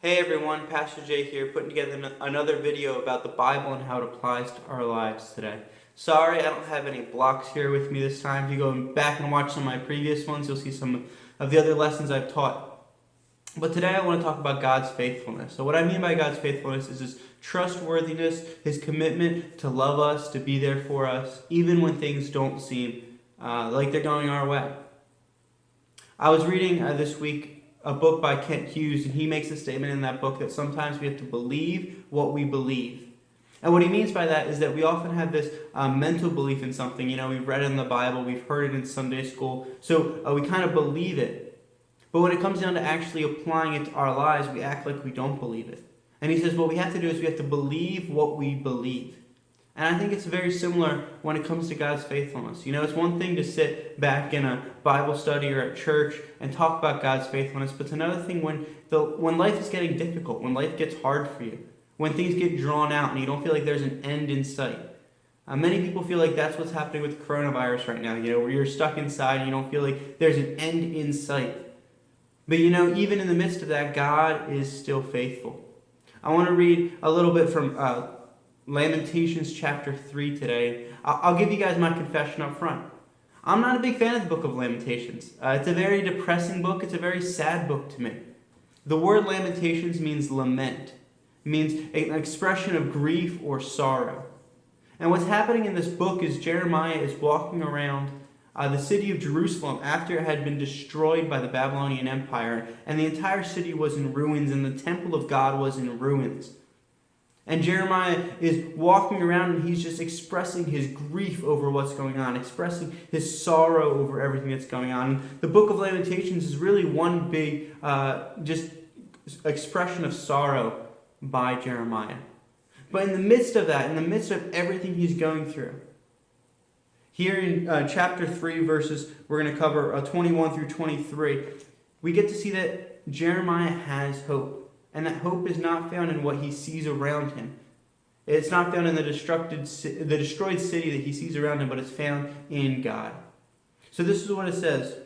Hey everyone, Pastor Jay here, putting together another video about the Bible and how it applies to our lives today. Sorry, I don't have any blocks here with me this time. If you go back and watch some of my previous ones, you'll see some of the other lessons I've taught. But today I want to talk about God's faithfulness. So what I mean by God's faithfulness is His trustworthiness, His commitment to love us, to be there for us, even when things don't seem like they're going our way. I was reading this week a book by Kent Hughes, and he makes a statement in that book that sometimes we have to believe what we believe. And what he means by that is that we often have this mental belief in something. You know, we've read it in the Bible, we've heard it in Sunday school, so we kind of believe it. But when it comes down to actually applying it to our lives, we act like we don't believe it. And he says what we have to do is we have to believe what we believe. And I think it's very similar when it comes to God's faithfulness. You know, it's one thing to sit back in a Bible study or at church and talk about God's faithfulness, but it's another thing when life is getting difficult, when life gets hard for you, when things get drawn out and you don't feel like there's an end in sight. Many people feel like that's what's happening with coronavirus right now, you know, where you're stuck inside and you don't feel like there's an end in sight. But you know, even in the midst of that, God is still faithful. I want to read a little bit from Lamentations chapter 3 today. I'll give you guys my confession up front. I'm not a big fan of the book of Lamentations. It's a very depressing book. It's a very sad book to me. The word Lamentations means lament. It means an expression of grief or sorrow. And what's happening in this book is Jeremiah is walking around the city of Jerusalem after it had been destroyed by the Babylonian Empire, and the entire city was in ruins, and the temple of God was in ruins. And Jeremiah is walking around and he's just expressing his grief over what's going on, expressing his sorrow over everything that's going on. And the book of Lamentations is really one big just expression of sorrow by Jeremiah. But in the midst of that, in the midst of everything he's going through, here in chapter 3 verses, we're going to cover 21 through 23, we get to see that Jeremiah has hope. And that hope is not found in what he sees around him. It's not found in the destroyed city that he sees around him, but it's found in God. So this is what it says.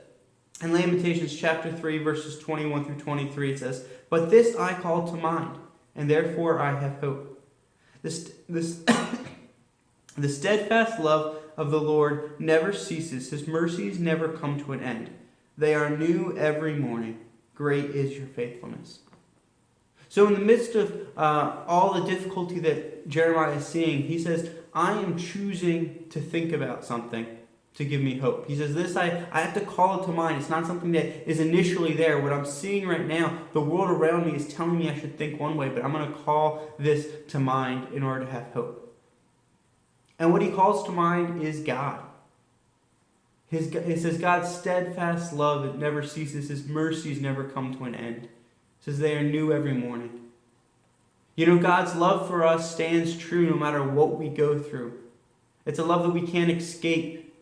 In Lamentations chapter 3, verses 21 through 23, it says, "But this I call to mind, and therefore I have hope. The steadfast love of the Lord never ceases. His mercies never come to an end. They are new every morning. Great is your faithfulness." So in the midst of all the difficulty that Jeremiah is seeing, he says, I am choosing to think about something to give me hope. He says, this I have to call it to mind. It's not something that is initially there. What I'm seeing right now, the world around me is telling me I should think one way, but I'm going to call this to mind in order to have hope. And what he calls to mind is God. It says, God's steadfast love, it never ceases. His mercies never come to an end. It says they are new every morning. You know, God's love for us stands true no matter what we go through. It's a love that we can't escape.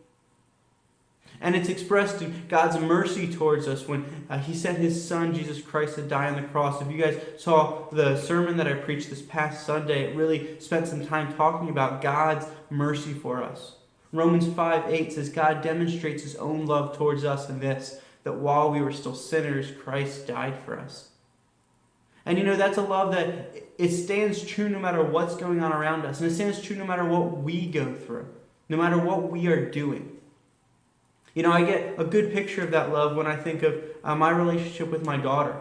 And it's expressed in God's mercy towards us when He sent His Son, Jesus Christ, to die on the cross. If you guys saw the sermon that I preached this past Sunday, it really spent some time talking about God's mercy for us. Romans 5:8 says, God demonstrates His own love towards us in this, that while we were still sinners, Christ died for us. And you know, that's a love that it stands true no matter what's going on around us. And it stands true no matter what we go through, no matter what we are doing. You know, I get a good picture of that love when I think of my relationship with my daughter.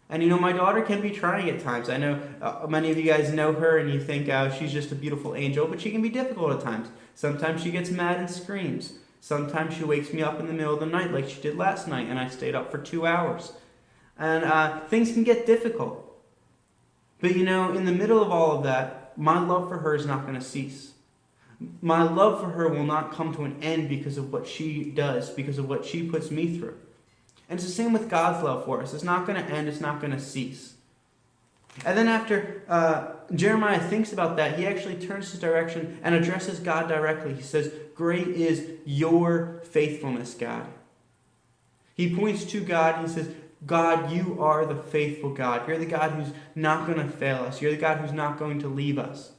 And you know, my daughter can be trying at times. I know many of you guys know her and you think she's just a beautiful angel, but she can be difficult at times. Sometimes she gets mad and screams. Sometimes she wakes me up in the middle of the night like she did last night, and I stayed up for 2 hours. And things can get difficult. But you know, in the middle of all of that, my love for her is not going to cease. My love for her will not come to an end because of what she does, because of what she puts me through. And it's the same with God's love for us. It's not going to end. It's not going to cease. And then after Jeremiah thinks about that, he actually turns his direction and addresses God directly. He says, great is your faithfulness, God. He points to God. He says, God, you are the faithful God. You're the God who's not going to fail us. You're the God who's not going to leave us.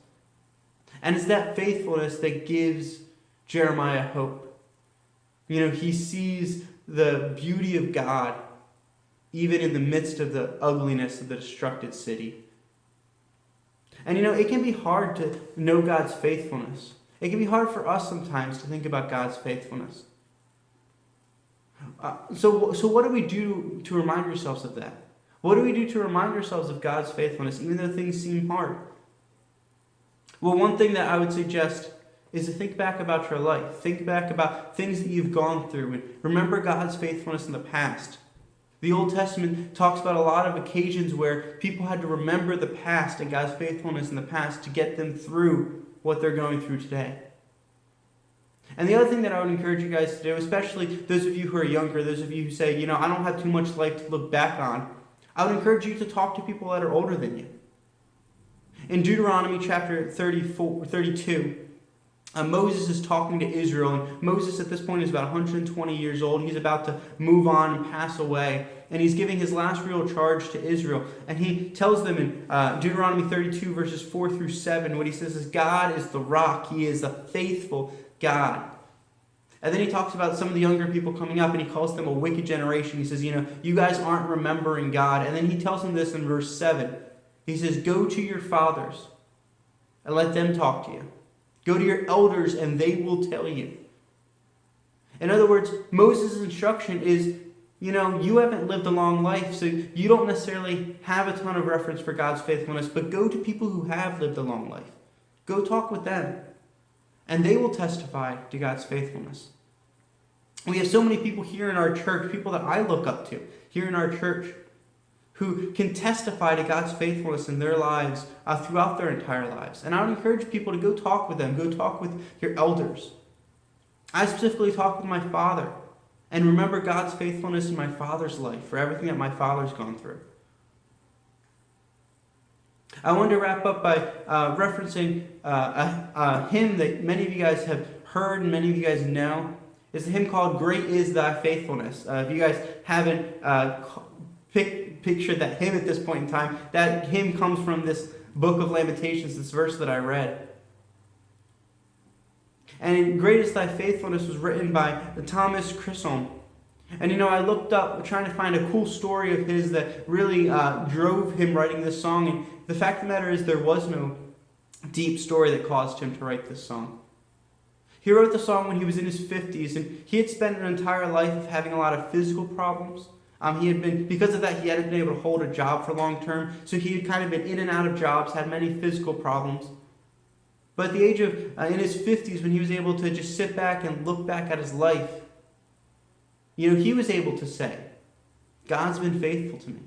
And it's that faithfulness that gives Jeremiah hope. You know, he sees the beauty of God even in the midst of the ugliness of the destructed city. And it can be hard to know God's faithfulness. It can be hard for us sometimes to think about God's faithfulness. So what do we do to remind ourselves of that? What do we do to remind ourselves of God's faithfulness, even though things seem hard? Well, one thing that I would suggest is to think back about your life. Think back about things that you've gone through and remember God's faithfulness in the past. The Old Testament talks about a lot of occasions where people had to remember the past and God's faithfulness in the past to get them through what they're going through today. And the other thing that I would encourage you guys to do, especially those of you who are younger, those of you who say, I don't have too much life to look back on, I would encourage you to talk to people that are older than you. In Deuteronomy chapter 32, Moses is talking to Israel, and Moses at this point is about 120 years old. He's about to move on and pass away, and he's giving his last real charge to Israel. And he tells them in Deuteronomy 32, verses 4 through 7, what he says is, God is the rock. He is a faithful God. And then he talks about some of the younger people coming up, and he calls them a wicked generation. He says, you guys aren't remembering God. And then he tells them this in verse 7. He says, go to your fathers and let them talk to you. Go to your elders and they will tell you. In other words, Moses' instruction is, you haven't lived a long life, so you don't necessarily have a ton of reference for God's faithfulness, but go to people who have lived a long life. Go talk with them, and they will testify to God's faithfulness. We have so many people here in our church, people that I look up to here in our church, who can testify to God's faithfulness in their lives throughout their entire lives. And I would encourage people to go talk with them. Go talk with your elders. I specifically talk with my father and remember God's faithfulness in my father's life for everything that my father's gone through. I wanted to wrap up by referencing a hymn that many of you guys have heard and many of you guys know. It's a hymn called Great Is Thy Faithfulness. If you guys haven't pictured that hymn at this point in time, that hymn comes from this book of Lamentations, this verse that I read. And Great Is Thy Faithfulness was written by Thomas Chisholm. And I looked up trying to find a cool story of his that really drove him writing this song. And the fact of the matter is there was no deep story that caused him to write this song. He wrote the song when he was in his 50s, and he had spent an entire life of having a lot of physical problems. Because of that, he hadn't been able to hold a job for long term, so he had kind of been in and out of jobs, had many physical problems. But at the age of, in his 50s, when he was able to just sit back and look back at his life, he was able to say, God's been faithful to me.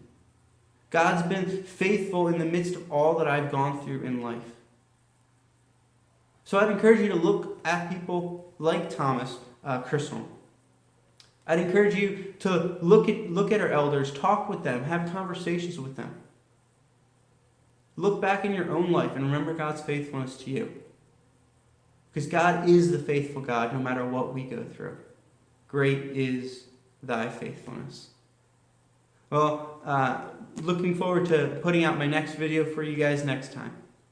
God's been faithful in the midst of all that I've gone through in life. So I'd encourage you to look at people like Thomas Chisholm. I'd encourage you to look at our elders, talk with them, have conversations with them. Look back in your own life and remember God's faithfulness to you. Because God is the faithful God no matter what we go through. Great is thy faithfulness. Well, looking forward to putting out my next video for you guys next time.